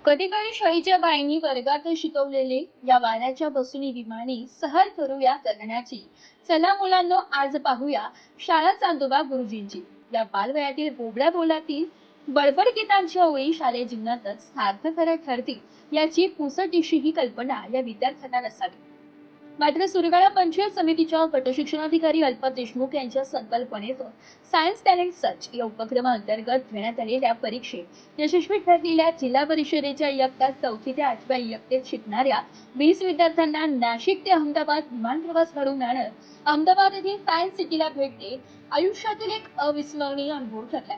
कधी कधी शाळेच्या बाईंनी वर्गात शिकवलेले या वाऱ्याच्या बसून विमाने सहल करूया करण्याची. चला मुलांनो, आज पाहूया शाळा चांदोबा गुरुजींची. या बालवयातील बोबड्या बोलातील बडबड गीतांच्या ओळी शालेय जीवनातच सार्थक ठरतील याची पुसटीशी ही कल्पना या विद्यार्थ्यांना नसावी. मात्र सुरगाळा पंचायत समितीच्या गटशिक्षणाधिकारी अल्पा देशमुख यांच्या संकल्पनेतून सायन्स टॅलेंट सर्च या उपक्रमाअंतर्गत घेण्यात आलेल्या परीक्षेत यशस्वी ठरलेल्या जिल्हा परिषदेच्या इयत्ता 4थी ते 8व्या इयत्तेत शिकणाऱ्या 20 विद्यार्थ्यांना नाशिक ते अहमदाबाद विमान प्रवास घडवून आणत अहमदाबाद येथील सायन्स सिटीला भेट देत आयुष्यातील एक अविस्मरणीय अनुभव ठरला.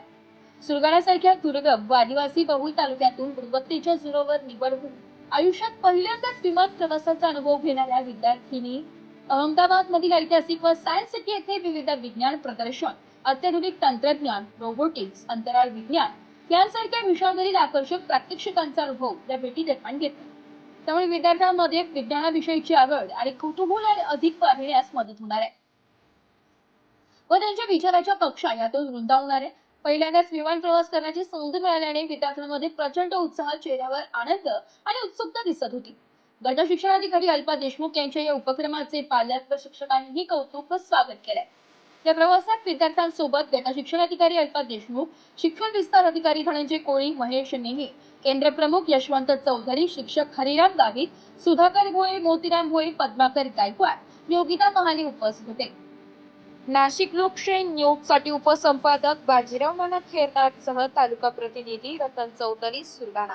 सुरगाळासारख्या दुर्गम व आदिवासी बहुल तालुक्यातून गुणवत्तेच्या जोरावर निवड होऊन आयुष्यात पहिल्यांदाच विमान प्रवासाचा अनुभव घेणाऱ्या विद्यार्थिनी अहमदाबाद मधील ऐतिहासिक व सायन्स सिटी येथे विविध विज्ञान प्रदर्शन, अत्याधुनिक तंत्रज्ञान, रोबोटिक्स, अंतराळ विज्ञान यांसारख्या विषयांवरील आकर्षक प्रात्यक्षिकांचा अनुभव या भेटी दरम्यान घेतला. त्यामुळे विद्यार्थ्यांमध्ये विज्ञानाविषयीची आवड आणि कुतूहल अधिक वाढण्यास मदत होणार आहे व त्यांच्या विचाराच्या कक्षा यातून रुंदावणार आहे. पहिल्यांदाच विमान प्रवास करण्याची संधी मिळाल्याने विद्यार्थ्यांमध्ये प्रचंड उत्साह, चेहऱ्यावर आनंद आणि उत्सुकता दिसत होती. गट शिक्षणाधिकारी अल्पा देशमुख यांच्या या उपक्रमाचे पालक व शिक्षकांनीही कौतुक व स्वागत केले. या प्रवासात विद्यार्थ्यांसोबत गट शिक्षणाधिकारी अल्पा देशमुख, शिक्षण विस्तार अधिकारी धनंजय कोळी, महेश नेहे, केंद्र प्रमुख यशवंत चौधरी, शिक्षक हरिराम गावित, सुधाकर भोये, मोतीराम भोये, पद्माकर गायकवाड, योगिता महाले उपस्थित होते. नाशिक लोकशाही न्यूज साठी उपसंपादक बाजीराव माना खेरनार सह तालुका प्रतिनिधी रतन चौधरी, सुरगाणा.